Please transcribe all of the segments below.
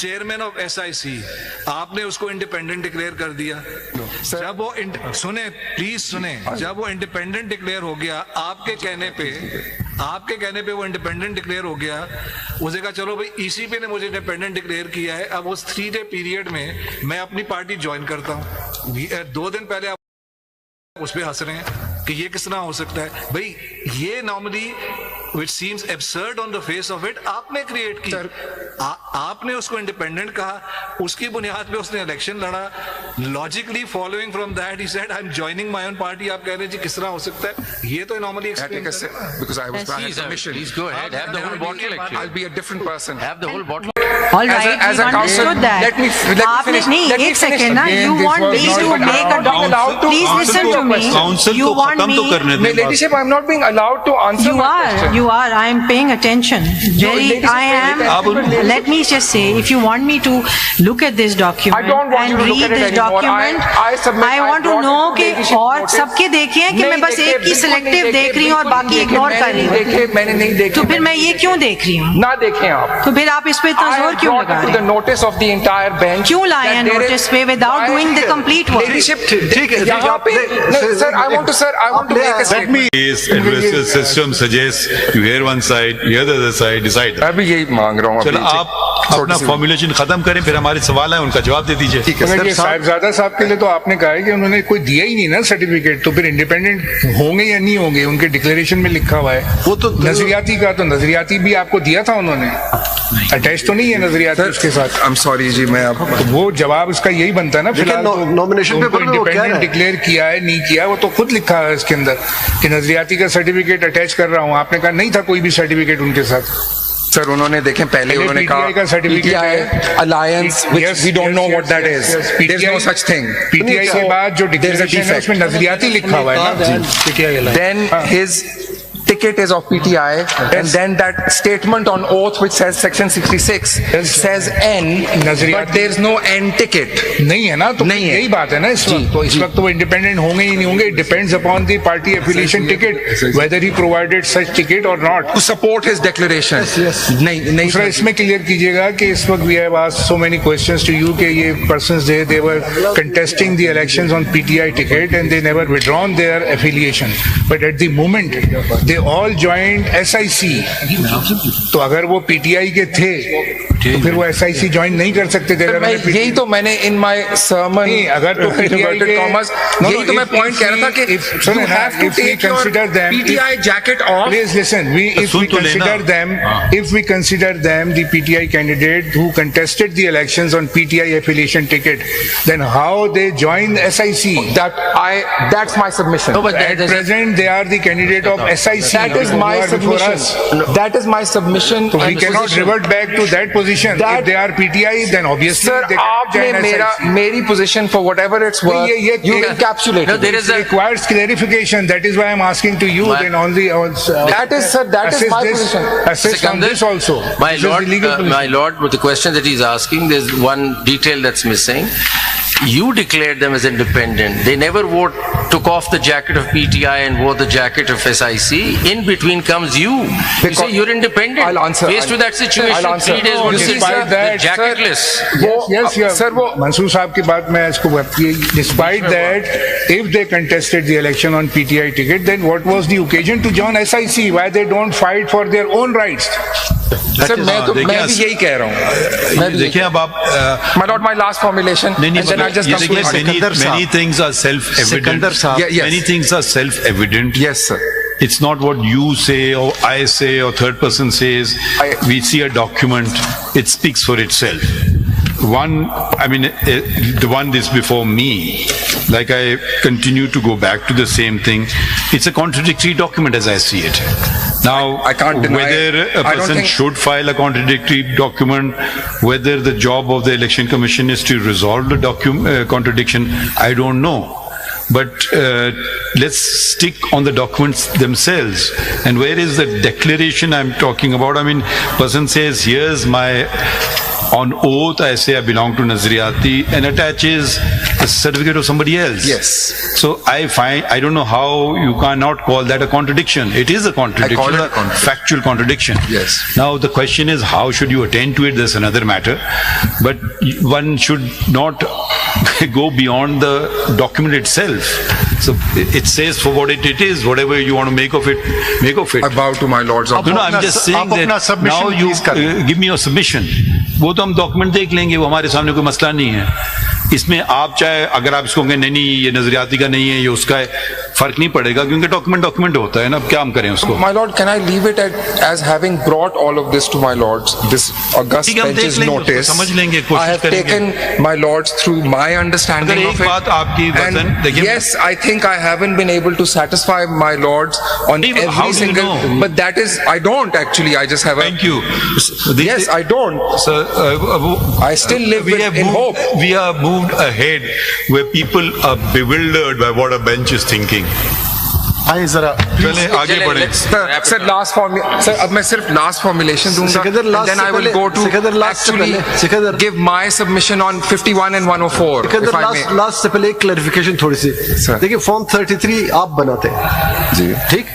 Chairman of SIC, आपने उसको independent declare कर दिया। जब वो सुने, प्लीज सुने, जब वो इंडिपेंडेंट डिक्लेयर हो गया आपके कहने पे वो इंडिपेंडेंट डिक्लेयर हो गया, उसे कहा चलो भाई ECP ने मुझे इंडिपेंडेंट डिक्लेयर किया है, अब उस 3 डे पीरियड में मैं अपनी पार्टी ज्वाइन करता हूँ। 2 दिन पहले आप उस पर हंस रहे हैं कि ये किस तरह हो सकता है। भाई ये normally which seems absurd on the face of it, आपने क्रिएट की। आपने उसको इंडिपेंडेंट कहा, उसकी बुनियाद पे उसने इलेक्शन लड़ा। Logically following from that he said I am joining my own party. आप कह रहे हैं जी किस तरह हो सकता है, ये तो normally explain because I was by commission. Please go ahead. Have the whole bottle. Actually, I'll be a different person. have the whole bottle. All right, as a we've counsel, understood that. let me finish. नहीं, Let me एक finish. second ना, you Again, want me this to was not make a allowed to please answer listen your to me. Council You को want खत्म तो me, करने दें। Ladyship, I'm not being allowed to answer my question. you are, I am paying attention. ladies, I am, let me just say, if you want me to look at this document I don't want and you to look read at it this anymore. document, I submit, I want to brought know it to कि ladyship और notice. सबके देखे हैं कि मैं नहीं बस देखे, एक की बिल्कुल सिलेक्टिव नहीं देख रही हूँ और बिल्कुल बाकी नहीं इग्नोर कर रही हूँ। मैंने नहीं देखे। तो फिर मैं ये क्यों देख रही हूँ? ना देखें आप। तो फिर आप इस पे इतना जोर क्यों लगा to रहे the हैं? notice of the entire bench. क्यों लाए हैं that there notice is- पे without Why- doing the complete work? Ladyship, ठीक है, यहाँ पे, no, sir, I want to make a statement. This adversarial system suggests you hear one side, you hear the other side, decide. मैं भी यही मांग रहा हूँ। चलो आप अपना फॉर्मुलेशन खत्म करें, फिर हमारे सवाल है उनका जवाब दे दीजिए। मगर ये साहिबजादा साहब के लिए तो आपने कहा है कि उन्होंने कोई दिया ही नहीं ना सर्टिफिकेट, तो फिर इंडिपेंडेंट होंगे या नहीं होंगे? उनके डिक्लेरेशन में लिखा हुआ है। वो तो नजरियाती का, तो नजरियाती भी आपको दिया था उन्होंने, अटैच तो नहीं है नजरियाती उसके साथ। I'm sorry जी, मैं आप तो वो जवाब उसका यही बनता है ना। फिलहाल नॉमिनेशन पेपर में वो क्या इंडिपेंडेंट है? डिक्लेयर किया है नहीं किया, वो तो खुद लिखा है इसके अंदर कि नजरियाती का सर्टिफिकेट अटैच कर रहा हूँ। आपने कहा नहीं था कोई भी सर्टिफिकेट उनके साथ। सर उन्होंने देखें पहले उन्होंने PTI कहा का सर्टिफिकेट है, alliance which we don't know what that is. There's no such thing. PTI के बाद जो डिक्लेरेशन है उसमें नजरियाती लिखा हुआ है ना। Then his ticket is of PTI, and then that statement on oath which says section 66 says N, but there's no N ticket. नहीं है ना, तो नहीं है। यही बात है ना इस वक्त। तो इस वक्त तो वो इंडिपेंडेंट होंगे ही नहीं होंगे। It depends upon the party affiliation ticket weather he provided such ticket और not. To support his declaration. नहीं दूसरा इसमें क्लियर कीजिएगा कि इस वक्त we have asked so many questions to you कि ये persons they were contesting the elections on PTI ticket and they never withdrawn their affiliation, but at the moment they all joined SIC। तो अगर वो PTI के थे तो फिर वो SIC ज्वाइन नहीं कर सकते थे। यही तो मैंने in my sermon अगर तो inverted commas, यही तो मैं point कह रहा था कि you have to take your PTI jacket off. Please listen. If we consider them the PTI candidate who contested the elections on PTI affiliation ticket, then how they joined SIC? That's my submission. At present, they are the candidate of SIC. That is my submission. That is my submission. So we cannot revert back to that position. If they are PTI, then obviously Sir, they cannot join आपने मेरी position for whatever it's worth, you encapsulated. No, there is It requires clarification. That is why I'm asking to you. Then on the That is my position. Assist on this also. My This is lord, the legal position. my lord, with the question that he's asking, there's one detail that's missing. You declared them as independent. They never took off the jacket of PTI and wore the jacket of SIC. In between comes you. You say you're independent. I'll answer. Faced with that situation, I'll answer. 3 days No, notice, despite the that, jacketless. Yes, Sir, Mansoor साहब की बात मैं इसको despite that, if they contested the election on PTI ticket, then what was the occasion to join SIC? Why they don't fight for their own rights? Sir, मैं भी यही कह रहा हूँ। देखिए अब आप My lord, my last formulation. नहीं and then I'll just ये come to देखिए it. many things are self-evident. Yes. Many things are self-evident. Yes, sir. It's not what you say or I say or third person says. We see a document, it speaks for itself. The one this before me, like I continue to go back to the same thing. It's a contradictory document as I see it. Now, I can't deny whether it. a I don't person think- should file a contradictory document, whether the job of the election commission is to resolve the contradiction, I don't know. But let's stick on the documents themselves. And where is the declaration I'm talking about? I mean, person says, here's my, on oath I say I belong to Nazriyati, and attaches a certificate of somebody else. Yes. So I don't know how you cannot call that a contradiction. It is a contradiction, I call it a contradiction. factual contradiction. Yes. Now the question is, how should you attend to it? That's another matter. But one should not go beyond the document itself. So it says for what it is, whatever you want to make of it, make of it. I bow to my lords of No, I'm just saying that now you give me your submission. वो तो हम document देख लेंगे, वो हमारे सामने कोई मसला नहीं है. इसमें आप चाहे अगर आप इसको कहें नहीं ये नजरियाती का नहीं है, ये उसका है, फर्क नहीं पड़ेगा क्योंकि डॉक्यूमेंट होता है ना. अब क्या हम करें उसको? My lord, can I leave it as having brought all of this to my lords, this august ठीक है, हम देख bench's लेंगे, notice? समझ लेंगे, I कोशिश have करेंगे. taken my lords through my understanding अगर of एक it. बात आपकी And वजन देखिए, yes, I think I haven't been able to satisfy my lords on नहीं, how every do you single. know? But that is, I don't actually. I just have a. Thank you. Yes, I don't. Sir, I still live in hope. We have moved ahead where people are bewildered by what a bench is thinking. आइए जरा चलें आगे बढ़ें. Sir, last formula. Sir, अब मैं सिर्फ last formulation दूंगा. Sikandar, And last then I से will पहले- go to सिकंदर, last से actually पहले- Sikandar- give my submission on 51 and 104. Sikandar, if I may. Last से पहले एक क्लैरिफिकेशन थोड़ी सी. Sir. देखिए फॉर्म 33 आप बनाते हैं जी. ठीक,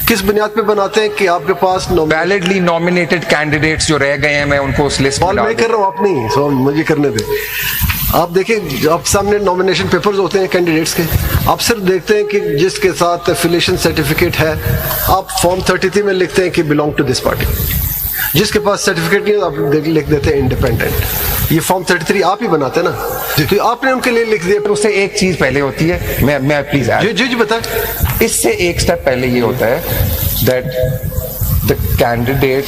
किस बुनियाद पे बनाते हैं कि आपके पास Validly nominated candidates जो रह गए हैं, मैं उनको उस लिस्ट में सवाल डाल मैं कर रहा हूँ, आप नहीं, सो मुझे करने दें. आप देखें, आप सामने नॉमिनेशन पेपर्स होते हैं कैंडिडेट्स के, आप सिर्फ देखते हैं कि जिसके साथ एफिलिएशन सर्टिफिकेट है, आप फॉर्म 33 में लिखते हैं कि बिलोंग टू दिस पार्टी. जिसके पास सर्टिफिकेट नहीं है आप लिख देते हैं इंडिपेंडेंट. ये फॉर्म 33 आप ही बनाते हैं ना, तो आपने उनके लिए लिख दिया. पर उससे एक चीज पहले होती है, मैं प्लीज जी बताएं. इससे एक स्टेप पहले ये होता है that the candidate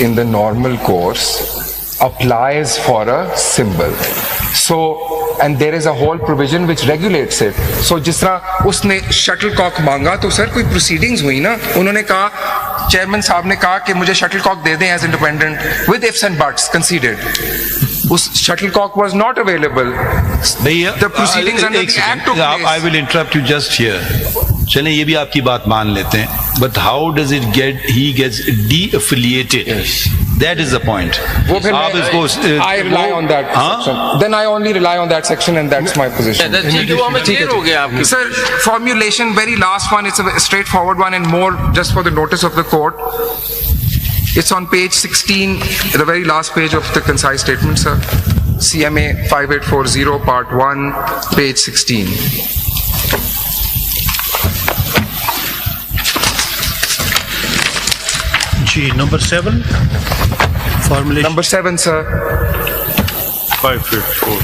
in the normal course applies for a symbol. So, and there is a whole provision which regulates it. So, जिस तरह उसने शटलकॉक मांगा तो सर कोई proceedings हुई ना, उन्होंने कहा, चेयरमैन साहब ने कहा कि मुझे शटलकॉक दे दें as independent with ifs and buts conceded. उस shuttlecock was not available. The proceedings under the act took place. I will interrupt you just here. चलें ये भी आपकी बात मान लेते हैं. But how does it get? He gets de-affiliated. Yes. That is the point. वो फिर आप इसको I rely on that section. Then I only rely on that section and that's my position. Clear हो गया आपकी. Sir, formulation, very last one, it's a straightforward one and more just for the notice of the court. It's on page 16, the very last page of the concise statement, sir. CMA 5840, part 1, page 16. Ji, number 7, formulation. Number 7, sir. 554.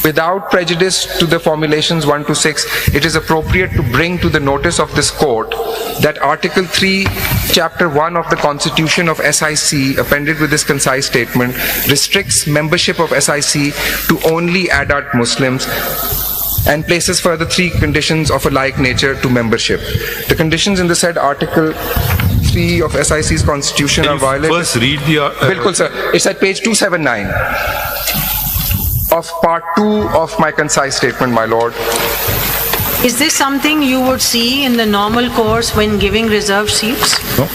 Without prejudice to the formulations 1 to 6, it is appropriate to bring to the notice of this court that Article 3, Chapter 1 of the Constitution of SIC, appended with this concise statement, restricts membership of SIC to only adult Muslims and places further 3 conditions of a like nature to membership. The conditions in the said Article 3 of SIC's Constitution are violated. First read the. Bilkul, sir. It's at page 279 of part 2 of my concise statement, my lord. Is this something you would see in the normal course when giving reserved seats? No.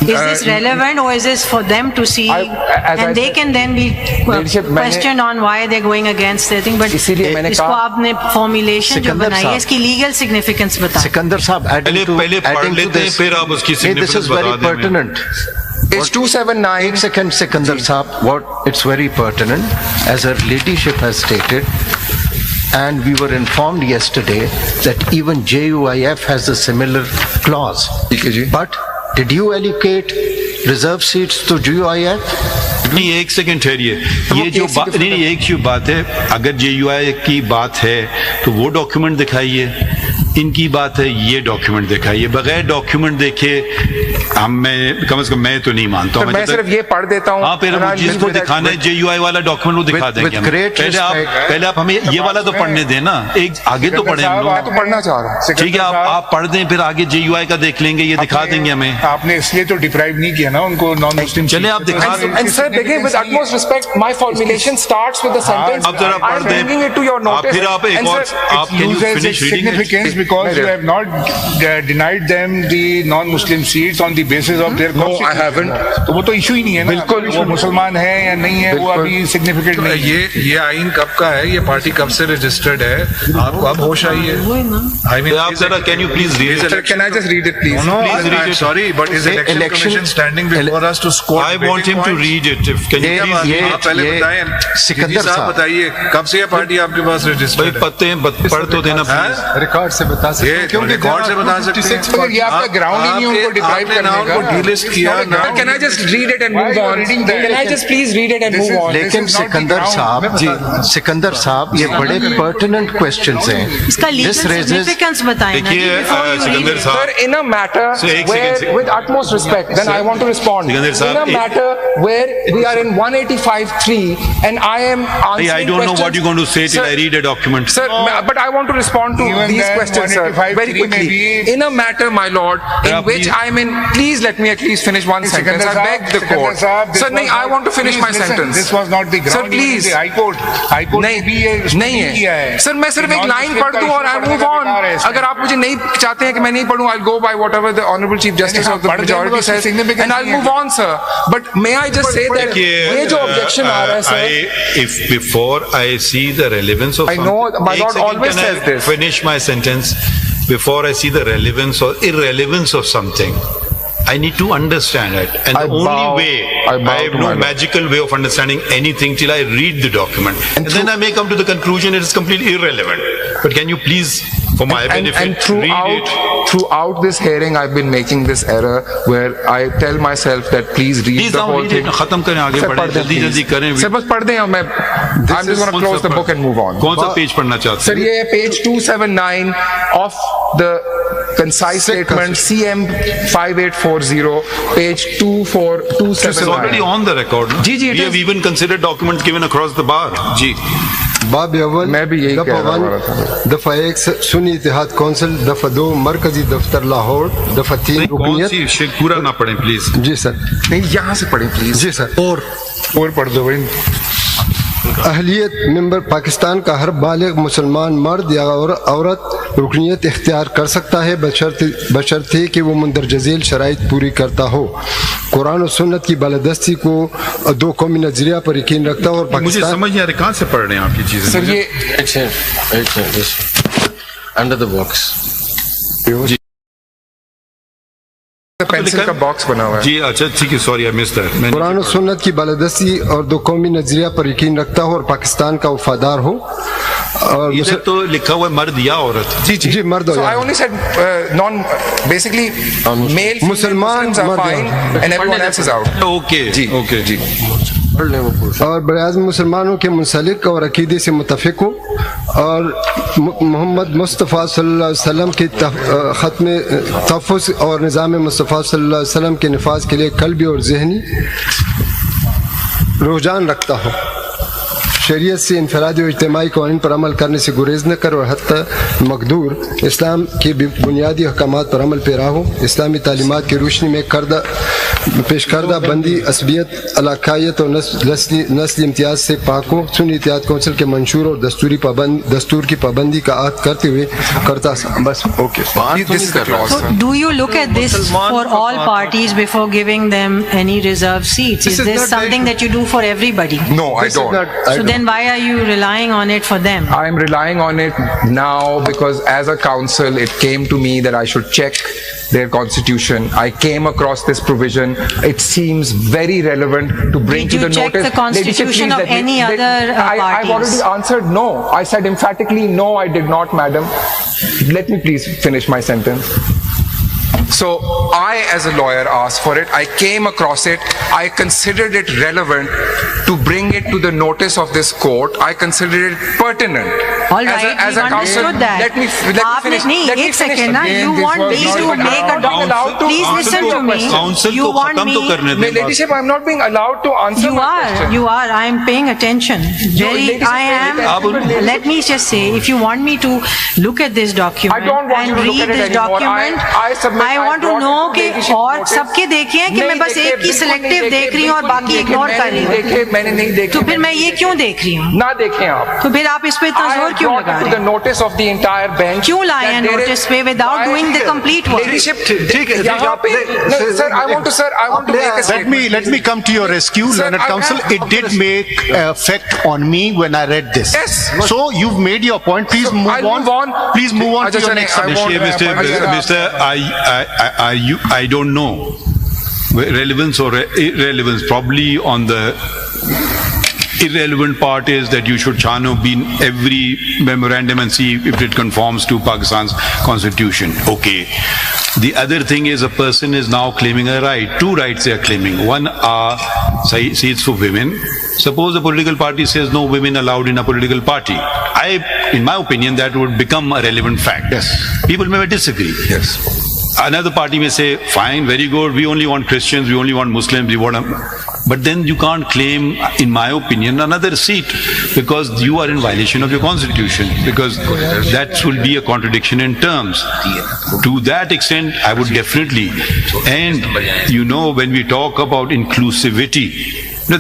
Is this relevant or is this for them to see and they can then be questioned on why they're going against their thing? But इसीलिए मैंने इसको कहा आपने formulation जो बनाई है इसकी legal significance बताएं. सिकंदर साहब, पहले पढ़ लेते हैं फिर आप उसकी this is very pertinent. It's 279. एक सेकंड सिकंदर साहब, what it's very pertinent, as her ladyship has stated, and we were informed yesterday that even JUIF has a similar clause. But did you allocate reserve seats to JUIF? नहीं, एक second ठहरिए. ये जो बात नहीं, एक ही बात है. अगर JUI की बात है तो वो डॉक्यूमेंट दिखाइए. इनकी बात है ये डॉक्यूमेंट दिखाइए. बगैर डॉक्यूमेंट देखे मैं कम से कम मैं तो नहीं मानता हूँ. मैं सिर्फ ये पढ़ देता हूँ. हाँ, फिर जिसको दिखाना है JUI वाला डॉक्यूमेंट वो दिखा देंगे हम. पहले आप हमें ये वाला तो पढ़ने दें ना. एक आगे तो पढ़े हम मैं तो पढ़ना चाह रहा हूँ. ठीक है, आप पढ़ दें, फिर आगे JUI का देख लेंगे, ये दिखा देंगे हमें. आपने इसलिए तो डिप्राइव नहीं किया ना उनको नॉन मुस्लिम. चले आप दिखा दें. And sir, begin with utmost respect. My formulation starts with the sentence. अब जरा पढ़ I'm bringing it to your दें. notice. फिर आप एक And और sir, आप can you finish reading it? Significance because you have not denied them the non-Muslim seats on the the basis of their No, I constitution. haven't. तो वो तो issue ही नहीं है ना, बिल्कुल वो मुसलमान है या नहीं है, वो बिल्कुल। अभी सिग्निफिकेंट तो नहीं है। ये आइन कब का है? ये पार्टी कब से रजिस्टर्ड है? आपको अब होश आई है? I mean, आप जरा can you please read it? Sir, can I just read it, please? No, Please read I'm it. sorry, but is election commission standing before us to score? I want him to read it. If can you please read it? आप पहले बताएं, सिकंदर साहब साहब। बताइए कब से ये party आपके पास भाई रजिस्टर्ड है? पत्ते हैं पढ़ तो देना प्लीज। रिकॉर्ड से बता सकते हैं, ये रिकॉर्ड से बता सकते हैं। मगर ये आपका ग्राउंड ही नहीं है उनको डिप्राइव आपने करने नाम का। को डिलिस्ट किया ना। Can I just read it and Why move are you on? reading that? Can I just please read it and This move is- on? this लेकिन is not the Sikandar ground. साहब सिकंदर साहब ये बड़े पर्टिनेंट क्वेश्चंस हैं। इसका legal This raises- significance बताएं ना जी, देखिए before you read Sikandar it. Sir, साहब, in a matter So, एक where, second. with utmost respect, then I want to respond. Sikandar In Sahab, a matter where we are in 185.3 and I am answering I don't know what questions- you're going to say till Sir, I read a document. Sir, but I want to respond to Even these then, questions, sir, 185.3 very quickly. may be- In a matter, my lord, in Yeah, which please. I'm in, please let me at least finish one sentence. I beg the court. Sir, nahi, I want to finish my sentence. This was not the ground. Sir, please. High court ने भी ये नहीं किया है है। Sir, मैं सिर्फ एक लाइन पढ़ दूं और आई मूव ऑन। अगर आप मुझे नहीं चाहते हैं कि मैं नहीं पढ़ूं, I go by whatever the honourable chief justice of the majority says and I move on sir. But may I just say that ये जो ऑब्जेक्शन आ रहा है sir, if before I see the relevance of I know, my एक lord second, always can I says this. finish my sentence before I see the relevance or irrelevance of something. I need to understand it, and I the only bow- way I bow I have to no my lord. magical way of understanding anything till I read the document, and then I may come to the conclusion it is completely irrelevant. But can you please, for my benefit, and read it? throughout this hearing I've been making this error where I tell myself that please read Please the now whole read it. thing. खत्म करें, आगे Sir, बढ़ें, पढ़ दें, जल्दी please. जल्दी करें। Sir बस पढ़ दें और मैं I'm just going to close the book and move on. कौन सा पेज पढ़ना चाहते सर हैं? ये है page 279 of the concise statement CM 5840 page 24279. It's already on the record. No? जी, जी, it We have is. even considered documents given across the bar. जी. बाब अव्वल मैं भी यही दफा कह रहा 1 था। दफा 1 सुन्नी इत्तेहाद कौंसिल, दफा 2 मरकजी दफ्तर लाहौर, दफा 3 कौन रुकनियत। सी शेख पूरा ना पढ़ें प्लीज। जी सर, नहीं यहाँ से पढ़ें प्लीज। Ji sir. और पढ़ दो भाई। अहलियत मेंबर पाकिस्तान का हर बालिग मुसलमान मर्द या औरत रुकनियत इख्तियार कर सकता है बशर्ते कि वो मंदरजा झेल शराइत पूरी करता हो। कुरान और सुन्नत की बालादस्ती को दो कौमी नजरिया पर यकीन रखता हो और मुझे पाकिस्तान समझ नहीं आ रहा कहाँ से पढ़ रहे हैं आप ये चीजें। सर ये under the box. पेंसिल का बॉक्स बना हुआ है। जी अच्छा ठीक है, sorry I missed that. Quran और सुन्नत की बालादस्ती और दो कौमी नजरिया पर यकीन रखता हो और पाकिस्तान का वफादार हो। और इधर तो लिखा हुआ है मर्द या औरत। जी मर्द हो So I या only said basically male मुसलमान Muslims are मर्द fine हैं। and everyone else is out. Okay जी ओके जी। और बराज़ मुसलमानों के मुंसलिक और अकीदे से मुतफिक हो और मोहम्मद मुस्तफ़ा सल्लल्लाहु अलैहि वसल्लम के ख़त्म तहफ़्फ़ुज़ और निज़ाम मुस्तफ़ा सल्लल्लाहु अलैहि वसल्लम के नफाज के लिए कल्बी और ज़हनी रुझान रखता हो। शरीयत से इनफरादी और इज्तिमाई कानून पर अमल करने से गुरेज न कर और हत्ता मकदूर इस्लाम के बुनियादी अहकामात पर अमल पैरा हो। इस्लामी तालीमात की रोशनी में पेश करदा बंदी असबियत अलाकायत और नस्ली इम्तियाज से पाक हो। सुन्नी इत्तेहाद कौंसिल के मंशूर और दस्तूर की पाबंदी का आहद करते हुए करता बस okay. So do you look at this for all parties before giving them any reserved seats? Is this something that you do for everybody? No, I don't. So then why are you relying on it for them? I am relying on it now because as a council it came to me that I should check their constitution. I came across this provision. It seems very relevant to bring Did to the you check notice. the constitution of any other I've parties? already answered no. I said emphatically no, I did not, madam. Let me please finish my sentence. So I, as a lawyer, asked for it. I came across it. I considered it relevant to bring it to the notice of this court. I considered it pertinent. All right, as a we've counsel, understood that. let me finish. नहीं, Let me एक finish. second ना, you Again, want this me was to not make a allowed to Please answer listen your to me. question. Council You को want खत्म तो me- करने My दें। ladyship, I'm not being allowed to answer You my are, question. you are. I am paying attention. ladies I and am. gentlemen, Let me just say, if you want me to look at this document I don't want and you to look read at it this anymore. document, I submit- I want to know कि और सबके देखे हैं कि मैं बस एक की सिलेक्टिव देख रही हूँ और बाकी इग्नोर कर रही हूँ? देखे, मैंने नहीं देखे। तो फिर मैं ये क्यों देख रही हूँ? ना देखें आप। तो फिर आप इस पे इतना जोर क्यों लगा रहे हैं? Notice of the entire bench. क्यों लाए हैं नोटिस पे without doing the complete work? ठीक है, यहाँ पे sir, I want to make a statement. Let me come to your rescue, Learned Counsel. It did make effect on me when I read this. Yes. So you've made your point. Please move I'll on. move on. Please move on to your next submission. Mr. I don't know relevance or irrelevance. Probably on the irrelevant part is that you should be in every memorandum and see if it conforms to Pakistan's constitution. Okay. The other thing is a person is now claiming a right. Two rights they are claiming. One are seats for women. Suppose a political party says no women allowed in a political party. In my opinion, that would become a relevant fact. Yes. People may disagree. Yes. Another party may say, fine, very good, we only want Christians, we only want Muslims, we want... But then you can't claim, in my opinion, another seat because you are in violation of your constitution, because that will be a contradiction in terms. To that extent, I would definitely, and you know, when we talk about inclusivity,